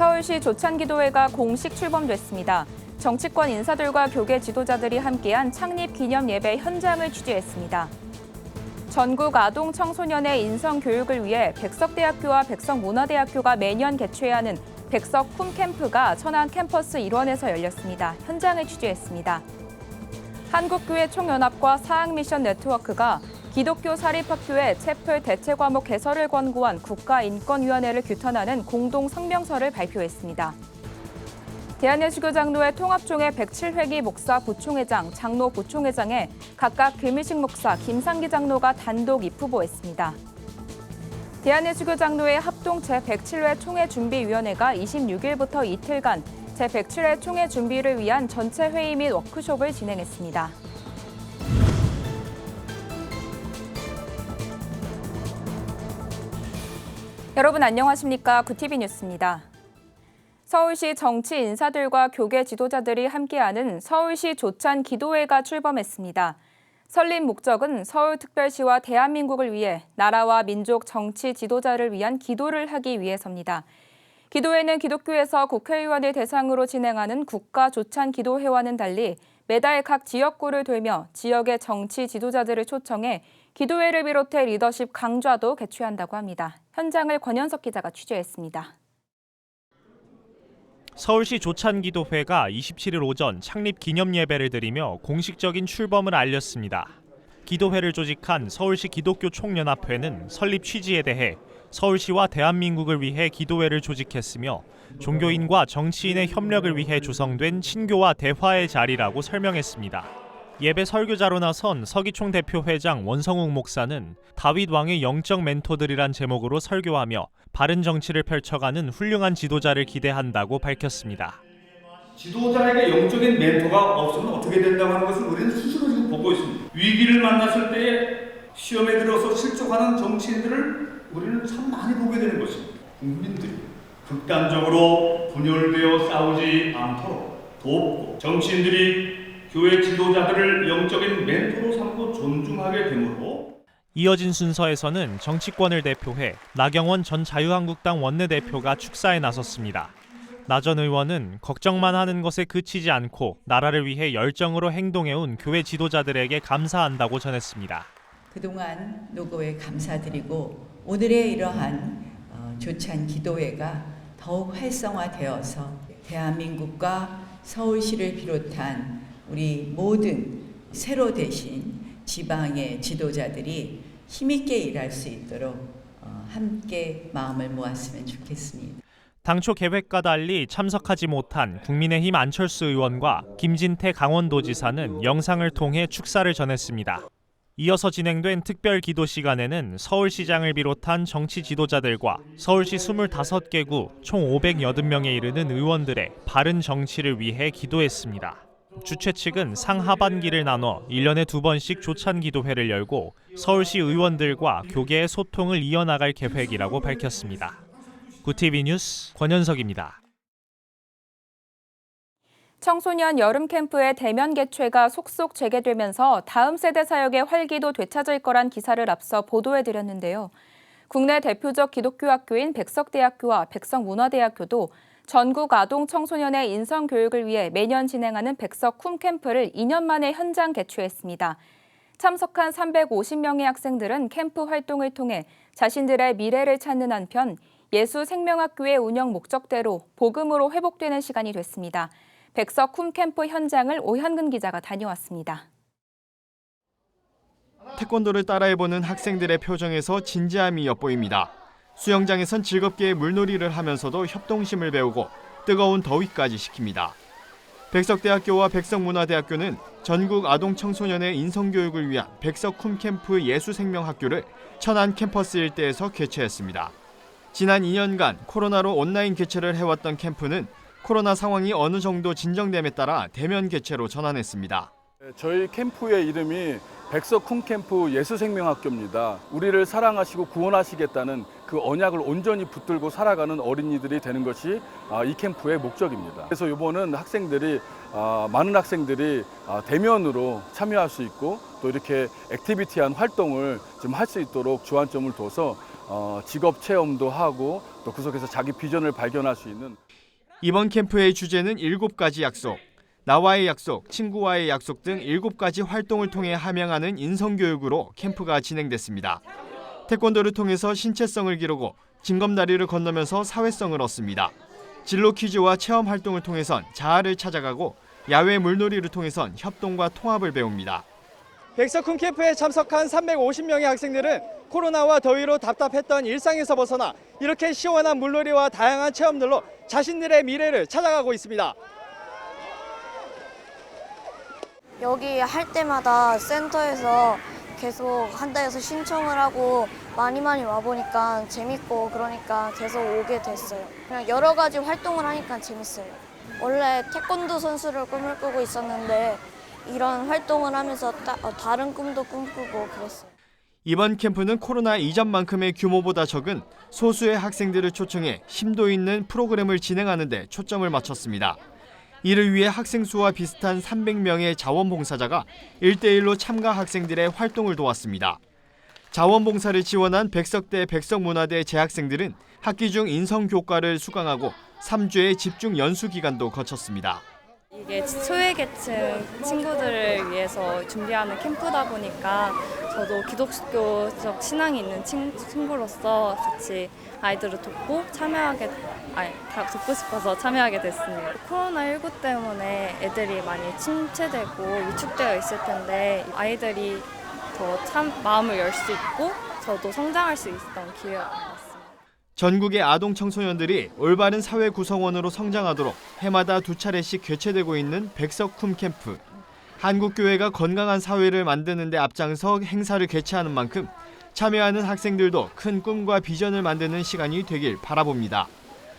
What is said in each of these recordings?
서울시 조찬기도회가 공식 출범됐습니다. 정치권 인사들과 교계 지도자들이 함께한 창립 기념 예배 현장을 취재했습니다. 전국 아동 청소년의 인성 교육을 위해 백석대학교와 백석문화대학교가 매년 개최하는 백석 쿰 캠프가 천안 캠퍼스 일원에서 열렸습니다. 현장을 취재했습니다. 한국교회 총연합과 사학미션 네트워크가 기독교 사립학교의 채플 대체 과목 개설을 권고한 국가인권위원회를 규탄하는 공동 성명서를 발표했습니다. 대한예수교 장로회 통합총회 107회기 목사 부총회장, 장로 부총회장에 각각 김일식 목사, 김상기 장로가 단독 입후보했습니다. 대한예수교 장로회 합동 제107회 총회준비위원회가 26일부터 이틀간 제107회 총회 준비를 위한 전체 회의 및 워크숍을 진행했습니다. 여러분 안녕하십니까? 구티비 뉴스입니다. 서울시 정치 인사들과 교계 지도자들이 함께하는 서울시 조찬 기도회가 출범했습니다. 설립 목적은 서울특별시와 대한민국을 위해 나라와 민족 정치 지도자를 위한 기도를 하기 위해서입니다. 기도회는 기독교에서 국회의원을 대상으로 진행하는 국가조찬기도회와는 달리 매달 각 지역구를 돌며 지역의 정치 지도자들을 초청해 기도회를 비롯해 리더십 강좌도 개최한다고 합니다. 현장을 권현석 기자가 취재했습니다. 서울시 조찬기도회가 27일 오전 창립 기념 예배를 드리며 공식적인 출범을 알렸습니다. 기도회를 조직한 서울시 기독교 총연합회는 설립 취지에 대해 서울시와 대한민국을 위해 기도회를 조직했으며 종교인과 정치인의 협력을 위해 조성된 친교와 대화의 자리라고 설명했습니다. 예배 설교자로 나선 서기총 대표회장 원성욱 목사는 다윗 왕의 영적 멘토들이란 제목으로 설교하며 바른 정치를 펼쳐가는 훌륭한 지도자를 기대한다고 밝혔습니다. 지도자에게 영적인 멘토가 없으면 어떻게 된다고 하는 것을 우리는 스스로 지금 보고 있습니다. 위기를 만났을 때에 시험에 들어서 실족하는 정치인들을 우리는 참 많이 보게 되는 것입니다. 국민들이 극단적으로 분열되어 싸우지 않도록 돕고 정치인들이 교회 지도자들을 영적인 멘토로 삼고 존중하게 되므로 이어진 순서에서는 정치권을 대표해 나경원 전 자유한국당 원내대표가 축사에 나섰습니다. 나 전 의원은 걱정만 하는 것에 그치지 않고 나라를 위해 열정으로 행동해온 교회 지도자들에게 감사한다고 전했습니다. 그동안 노고에 감사드리고 오늘의 이러한 조찬 기도회가 더욱 활성화되어서 대한민국과 서울시를 비롯한 우리 모든 새로 되신 지방의 지도자들이 힘있게 일할 수 있도록 함께 마음을 모았으면 좋겠습니다. 당초 계획과 달리 참석하지 못한 국민의힘 안철수 의원과 김진태 강원도지사는 영상을 통해 축사를 전했습니다. 이어서 진행된 특별 기도 시간에는 서울시장을 비롯한 정치 지도자들과 서울시 25개구 총 580명에 이르는 의원들의 바른 정치를 위해 기도했습니다. 주최 측은 상하반기를 나눠 1년에 2번씩 조찬기도회를 열고 서울시 의원들과 교계의 소통을 이어나갈 계획이라고 밝혔습니다. 구티비 뉴스 권현석입니다. 청소년 여름 캠프의 대면 개최가 속속 재개되면서 다음 세대 사역의 활기도 되찾을 거란 기사를 앞서 보도해드렸는데요. 국내 대표적 기독교 학교인 백석대학교와 백석문화대학교도 전국 아동 청소년의 인성 교육을 위해 매년 진행하는 백석 쿰 캠프를 2년 만에 현장 개최했습니다. 참석한 350명의 학생들은 캠프 활동을 통해 자신들의 미래를 찾는 한편 예수생명학교의 운영 목적대로 복음으로 회복되는 시간이 됐습니다. 백석 쿰 캠프 현장을 오현근 기자가 다녀왔습니다. 태권도를 따라해보는 학생들의 표정에서 진지함이 엿보입니다. 수영장에선 즐겁게 물놀이를 하면서도 협동심을 배우고 뜨거운 더위까지 식힙니다. 백석대학교와 백석문화대학교는 전국 아동 청소년의 인성교육을 위한 백석 쿰 캠프 예수생명학교를 천안 캠퍼스 일대에서 개최했습니다. 지난 2년간 코로나로 온라인 개최를 해왔던 캠프는 코로나 상황이 어느 정도 진정됨에 따라 대면 개최로 전환했습니다. 저희 캠프의 이름이 백석 쿰 캠프 예수생명학교입니다. 우리를 사랑하시고 구원하시겠다는 그 언약을 온전히 붙들고 살아가는 어린이들이 되는 것이 이 캠프의 목적입니다. 그래서 이번은 많은 학생들이 대면으로 참여할 수 있고 또 이렇게 액티비티한 활동을 좀 할 수 있도록 주안점을 둬서 직업 체험도 하고 또 그 속에서 자기 비전을 발견할 수 있는 이번 캠프의 주제는 7가지 약속. 나와의 약속, 친구와의 약속 등 7가지 활동을 통해 함양하는 인성교육으로 캠프가 진행됐습니다. 태권도를 통해서 신체성을 기르고 징검다리를 건너면서 사회성을 얻습니다. 진로 퀴즈와 체험 활동을 통해선 자아를 찾아가고 야외 물놀이를 통해선 협동과 통합을 배웁니다. 백석훈 캠프에 참석한 350명의 학생들은 코로나와 더위로 답답했던 일상에서 벗어나 이렇게 시원한 물놀이와 다양한 체험들로 자신들의 미래를 찾아가고 있습니다. 여기 할 때마다 센터에서 계속 한다 해서 신청을 하고 많이 와보니까 재밌고 그러니까 계속 오게 됐어요. 그냥 여러 가지 활동을 하니까 재밌어요. 원래 태권도 선수를 꿈을 꾸고 있었는데 이런 활동을 하면서 다른 꿈도 꿈꾸고 그랬어요. 이번 캠프는 코로나 이전만큼의 규모보다 적은 소수의 학생들을 초청해 심도 있는 프로그램을 진행하는 데 초점을 맞췄습니다. 이를 위해 학생 수와 비슷한 300명의 자원봉사자가 1대1로 참가 학생들의 활동을 도왔습니다. 자원봉사를 지원한 백석대 백석문화대 재학생들은 학기 중 인성교과를 수강하고 3주의 집중 연수 기간도 거쳤습니다. 이게 소외계층 친구들을 위해서 준비하는 캠프다 보니까 저도 기독교적 신앙이 있는 친구로서 같이 아이들을 돕고 돕고 싶어서 참여하게 됐습니다. 코로나19 때문에 애들이 많이 침체되고 위축되어 있을 텐데 아이들이 더 마음을 열 수 있고 저도 성장할 수 있었던 기회였던 것 같습니다. 전국의 아동 청소년들이 올바른 사회 구성원으로 성장하도록 해마다 2차례씩 개최되고 있는 백석훈 캠프. 한국교회가 건강한 사회를 만드는 데 앞장서 행사를 개최하는 만큼 참여하는 학생들도 큰 꿈과 비전을 만드는 시간이 되길 바라봅니다.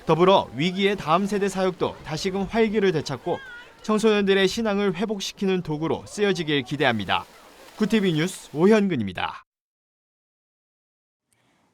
더불어 위기의 다음 세대 사역도 다시금 활기를 되찾고 청소년들의 신앙을 회복시키는 도구로 쓰여지길 기대합니다. 구티비 뉴스 오현근입니다.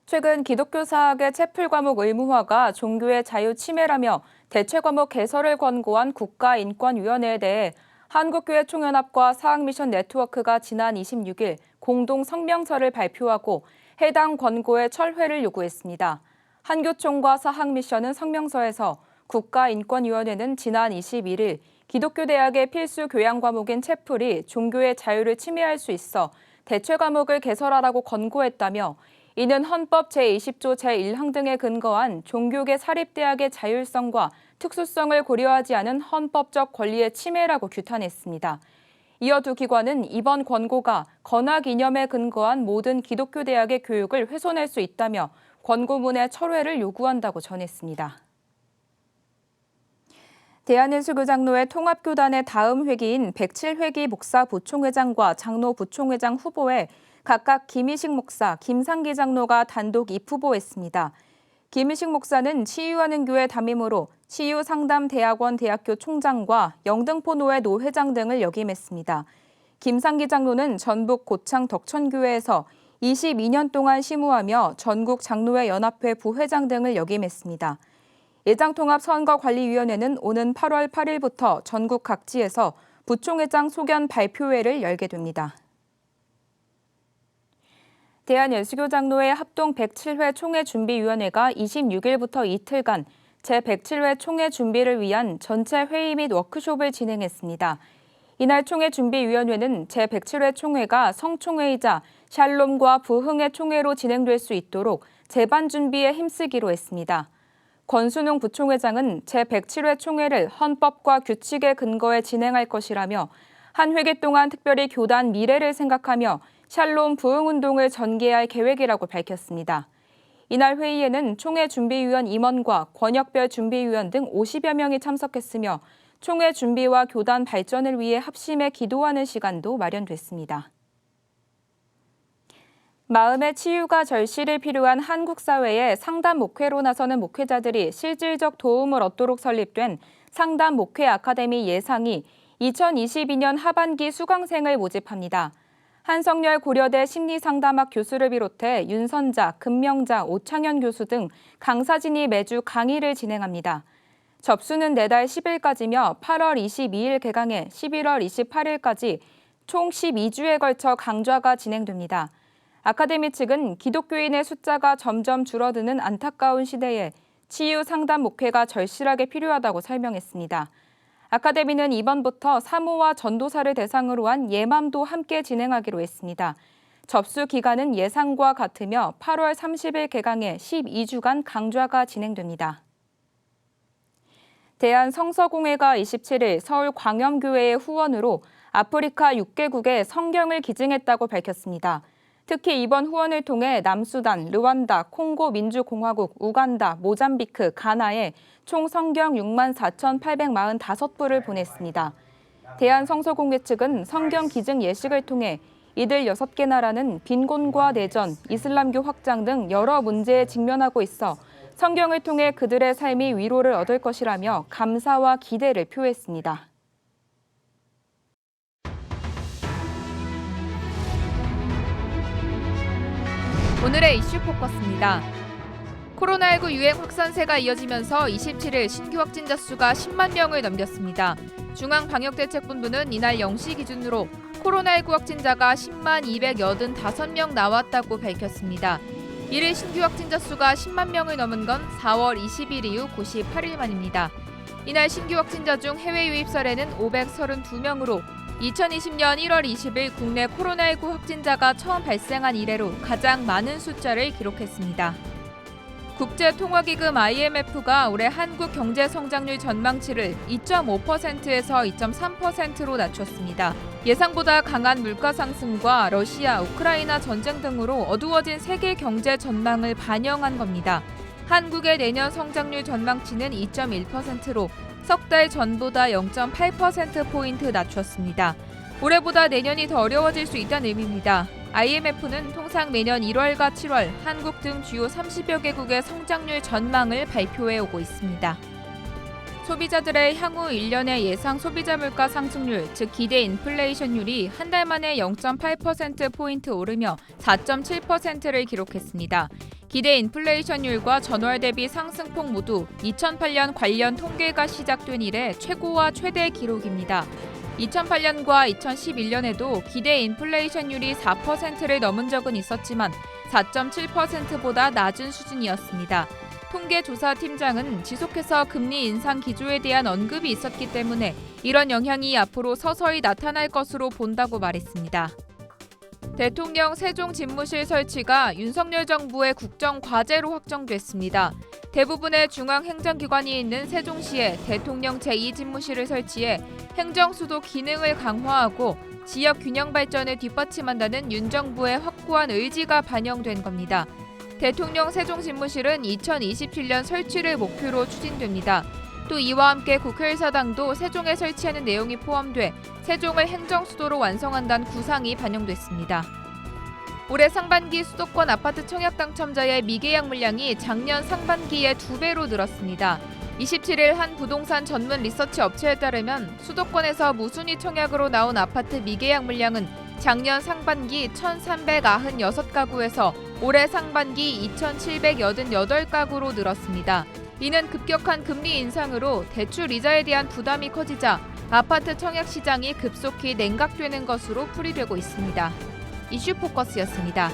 최근 기독교 사학의 채플 과목 의무화가 종교의 자유 침해라며 대체 과목 개설을 권고한 국가인권위원회에 대해 한국교회 총연합과 사학미션 네트워크가 지난 26일 공동 성명서를 발표하고 해당 권고의 철회를 요구했습니다. 한교총과 사학미션은 성명서에서 국가인권위원회는 지난 21일 기독교 대학의 필수 교양 과목인 채플이 종교의 자유를 침해할 수 있어 대체 과목을 개설하라고 권고했다며 이는 헌법 제20조 제1항 등에 근거한 종교계 사립대학의 자율성과 특수성을 고려하지 않은 헌법적 권리의 침해라고 규탄했습니다. 이어 두 기관은 이번 권고가 건학 이념에 근거한 모든 기독교 대학의 교육을 훼손할 수 있다며 권고문의 철회를 요구한다고 전했습니다. 대한인수교장로회 통합교단의 다음 회기인 107회기 목사 부총회장과 장로 부총회장 후보에 각각 김희식 목사, 김상기 장로가 단독 입후보했습니다. 김희식 목사는 치유하는 교회 담임으로 치유상담대학원 대학교 총장과 영등포노회 노회장 등을 역임했습니다. 김상기 장로는 전북 고창 덕천교회에서 22년 동안 심우하며 전국 장로회 연합회 부회장 등을 역임했습니다. 예장통합선거관리위원회는 오는 8월 8일부터 전국 각지에서 부총회장 소견 발표회를 열게 됩니다. 대한예수교장로회 합동 107회 총회준비위원회가 26일부터 이틀간 제107회 총회 준비를 위한 전체 회의 및 워크숍을 진행했습니다. 이날 총회준비위원회는 제107회 총회가 성총회이자 샬롬과 부흥의 총회로 진행될 수 있도록 재반 준비에 힘쓰기로 했습니다. 권순웅 부총회장은 제107회 총회를 헌법과 규칙에 근거해 진행할 것이라며 한 회기 동안 특별히 교단 미래를 생각하며 샬롬 부흥운동을 전개할 계획이라고 밝혔습니다. 이날 회의에는 총회 준비위원 임원과 권역별 준비위원 등 50여 명이 참석했으며 총회 준비와 교단 발전을 위해 합심해 기도하는 시간도 마련됐습니다. 마음의 치유가 절실히 필요한 한국 사회에 상담 목회로 나서는 목회자들이 실질적 도움을 얻도록 설립된 상담 목회 아카데미 예상이 2022년 하반기 수강생을 모집합니다. 한성열 고려대 심리상담학 교수를 비롯해 윤선자, 금명자, 오창현 교수 등 강사진이 매주 강의를 진행합니다. 접수는 내달 10일까지며 8월 22일 개강해 11월 28일까지 총 12주에 걸쳐 강좌가 진행됩니다. 아카데미 측은 기독교인의 숫자가 점점 줄어드는 안타까운 시대에 치유 상담 목회가 절실하게 필요하다고 설명했습니다. 아카데미는 이번부터 사모와 전도사를 대상으로 한 예맘도 함께 진행하기로 했습니다. 접수 기간은 예상과 같으며 8월 30일 개강해 12주간 강좌가 진행됩니다. 대한성서공회가 27일 서울 광염교회의 후원으로 아프리카 6개국에 성경을 기증했다고 밝혔습니다. 특히 이번 후원을 통해 남수단, 르완다, 콩고 민주공화국, 우간다, 모잠비크, 가나에 총 성경 64,845부를 보냈습니다. 대한성서공회 측은 성경 기증 예식을 통해 이들 6개 나라는 빈곤과 내전, 이슬람교 확장 등 여러 문제에 직면하고 있어 성경을 통해 그들의 삶이 위로를 얻을 것이라며 감사와 기대를 표했습니다. 오늘의 이슈 포커스입니다. 코로나19 유행 확산세가 이어지면서 27일 신규 확진자 수가 10만 명을 넘겼습니다. 중앙방역대책본부는 이날 0시 기준으로 코로나19 확진자가 10만 285명 나왔다고 밝혔습니다. 이를 신규 확진자 수가 10만 명을 넘은 건 4월 20일 이후 98일 만입니다. 이날 신규 확진자 중 해외 유입 사례는 532명으로 2020년 1월 20일 국내 코로나19 확진자가 처음 발생한 이래로 가장 많은 숫자를 기록했습니다. 국제통화기금 IMF가 올해 한국 경제 성장률 전망치를 2.5%에서 2.3%로 낮췄습니다. 예상보다 강한 물가 상승과 러시아, 우크라이나 전쟁 등으로 어두워진 세계 경제 전망을 반영한 겁니다. 한국의 내년 성장률 전망치는 2.1%로 석 달 전보다 0.8%포인트 낮췄습니다. 올해보다 내년이 더 어려워질 수 있다는 의미입니다. IMF는 통상 매년 1월과 7월 한국 등 주요 30여 개국의 성장률 전망을 발표해 오고 있습니다. 소비자들의 향후 1년의 예상 소비자 물가 상승률, 즉 기대 인플레이션율이 한 달 만에 0.8%포인트 오르며 4.7%를 기록했습니다. 기대 인플레이션율과 전월 대비 상승폭 모두 2008년 관련 통계가 시작된 이래 최고와 최대 기록입니다. 2008년과 2011년에도 기대 인플레이션율이 4%를 넘은 적은 있었지만 4.7%보다 낮은 수준이었습니다. 통계조사팀장은 지속해서 금리 인상 기조에 대한 언급이 있었기 때문에 이런 영향이 앞으로 서서히 나타날 것으로 본다고 말했습니다. 대통령 세종 집무실 설치가 윤석열 정부의 국정 과제로 확정됐습니다. 대부분의 중앙행정기관이 있는 세종시에 대통령 제2집무실을 설치해 행정수도 기능을 강화하고 지역 균형 발전을 뒷받침한다는 윤 정부의 확고한 의지가 반영된 겁니다. 대통령 세종집무실은 2027년 설치를 목표로 추진됩니다. 또 이와 함께 국회의사당도 세종에 설치하는 내용이 포함돼 세종을 행정수도로 완성한다는 구상이 반영됐습니다. 올해 상반기 수도권 아파트 청약 당첨자의 미계약 물량이 작년 상반기에 2배로 늘었습니다. 27일 한 부동산 전문 리서치 업체에 따르면 수도권에서 무순위 청약으로 나온 아파트 미계약 물량은 작년 상반기 1,396가구에서 올해 상반기 2,788가구로 늘었습니다. 이는 급격한 금리 인상으로 대출 이자에 대한 부담이 커지자 아파트 청약 시장이 급속히 냉각되는 것으로 풀이되고 있습니다. 이슈 포커스였습니다.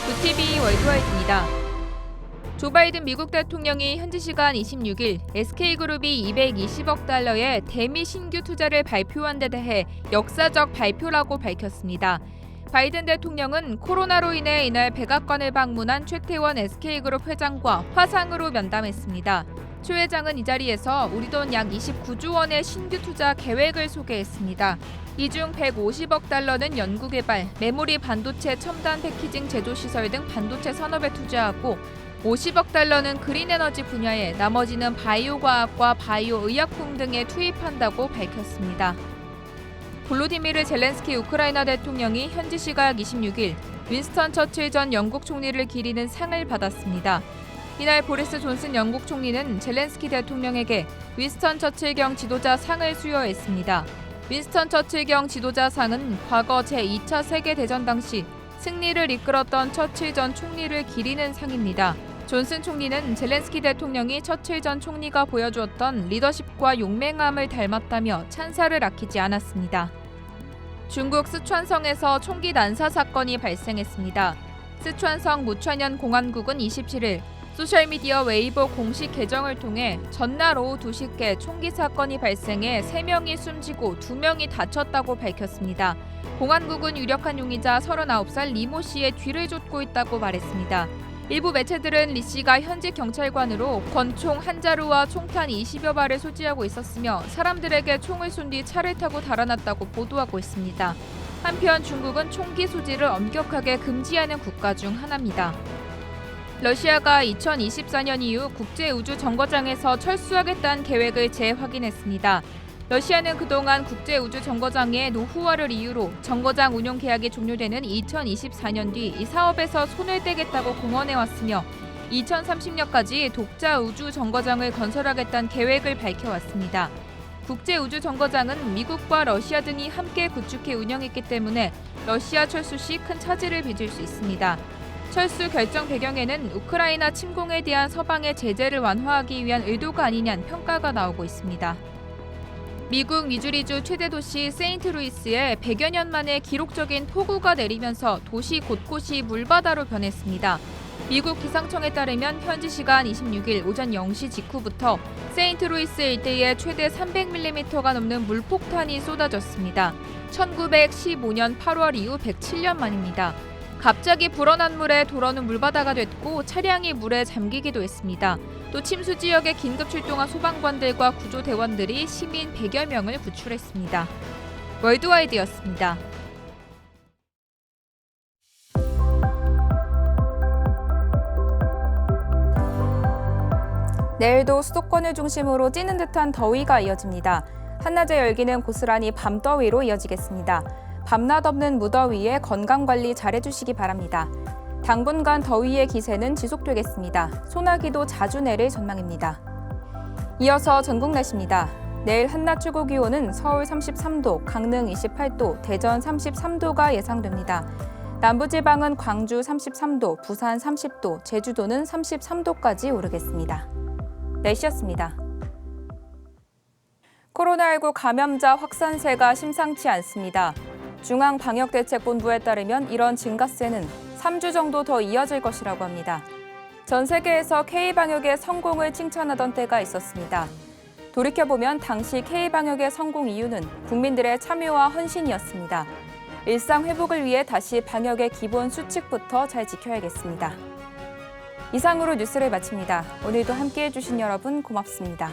VTV 월드와이드입니다. 조 바이든 미국 대통령이 현지 시간 26일 SK그룹이 $220억 달러의 대미 신규 투자를 발표한 데 대해 역사적 발표라고 밝혔습니다. 바이든 대통령은 코로나로 인해 이날 백악관을 방문한 최태원 SK그룹 회장과 화상으로 면담했습니다. 최 회장은 이 자리에서 우리 돈 약 29조 원의 신규 투자 계획을 소개했습니다. 이 중 150억 달러는 연구개발, 메모리 반도체 첨단 패키징 제조시설 등 반도체 산업에 투자하고 50억 달러는 그린에너지 분야에, 나머지는 바이오과학과 바이오의약품 등에 투입한다고 밝혔습니다. 볼로디미르 젤렌스키 우크라이나 대통령이 현지 시각 26일 윈스턴 처칠 전 영국 총리를 기리는 상을 받았습니다. 이날 보리스 존슨 영국 총리는 젤렌스키 대통령에게 윈스턴 처칠경 지도자 상을 수여했습니다. 윈스턴 처칠경 지도자 상은 과거 제2차 세계대전 당시 승리를 이끌었던 처칠 전 총리를 기리는 상입니다. 존슨 총리는 젤렌스키 대통령이 처칠 전 총리가 보여주었던 리더십과 용맹함을 닮았다며 찬사를 아끼지 않았습니다. 중국 스촨성에서 총기 난사 사건이 발생했습니다. 스촨성 무천현 공안국은 27일 소셜미디어 웨이보 공식 계정을 통해 전날 오후 2시께 총기 사건이 발생해 3명이 숨지고 2명이 다쳤다고 밝혔습니다. 공안국은 유력한 용의자 39살 리모 씨의 뒤를 쫓고 있다고 말했습니다. 일부 매체들은 리 씨가 현직 경찰관으로 권총 한 자루와 총탄 20여 발을 소지하고 있었으며 사람들에게 총을 쏜 뒤 차를 타고 달아났다고 보도하고 있습니다. 한편 중국은 총기 소지를 엄격하게 금지하는 국가 중 하나입니다. 러시아가 2024년 이후 국제우주정거장에서 철수하겠다는 계획을 재확인했습니다. 러시아는 그동안 국제우주정거장의 노후화를 이유로 정거장 운용 계약이 종료되는 2024년 뒤 이 사업에서 손을 떼겠다고 공언해왔으며 2030년까지 독자 우주정거장을 건설하겠다는 계획을 밝혀왔습니다. 국제우주정거장은 미국과 러시아 등이 함께 구축해 운영했기 때문에 러시아 철수 시 큰 차질을 빚을 수 있습니다. 철수 결정 배경에는 우크라이나 침공에 대한 서방의 제재를 완화하기 위한 의도가 아니냐는 평가가 나오고 있습니다. 미국 미주리주 최대 도시 세인트루이스에 100여 년 만에 기록적인 폭우가 내리면서 도시 곳곳이 물바다로 변했습니다. 미국 기상청에 따르면 현지 시간 26일 오전 0시 직후부터 세인트루이스 일대에 최대 300mm가 넘는 물폭탄이 쏟아졌습니다. 1915년 8월 이후 107년 만입니다. 갑자기 불어난 물에 도로는 물바다가 됐고 차량이 물에 잠기기도 했습니다. 또 침수 지역에 긴급 출동한 소방관들과 구조대원들이 시민 100여 명을 구출했습니다. 월드와이드였습니다. 내일도 수도권을 중심으로 찌는 듯한 더위가 이어집니다. 한낮의 열기는 고스란히 밤더위로 이어지겠습니다. 밤낮 없는 무더위에 건강관리 잘해주시기 바랍니다. 당분간 더위의 기세는 지속되겠습니다. 소나기도 자주 내릴 전망입니다. 이어서 전국 날씨입니다. 내일 한낮 최고 기온은 서울 33도, 강릉 28도, 대전 33도가 예상됩니다. 남부지방은 광주 33도, 부산 30도, 제주도는 33도까지 오르겠습니다. 날씨였습니다. 코로나19 감염자 확산세가 심상치 않습니다. 중앙방역대책본부에 따르면 이런 증가세는 3주 정도 더 이어질 것이라고 합니다. 전 세계에서 K방역의 성공을 칭찬하던 때가 있었습니다. 돌이켜보면 당시 K방역의 성공 이유는 국민들의 참여와 헌신이었습니다. 일상 회복을 위해 다시 방역의 기본 수칙부터 잘 지켜야겠습니다. 이상으로 뉴스를 마칩니다. 오늘도 함께해 주신 여러분 고맙습니다.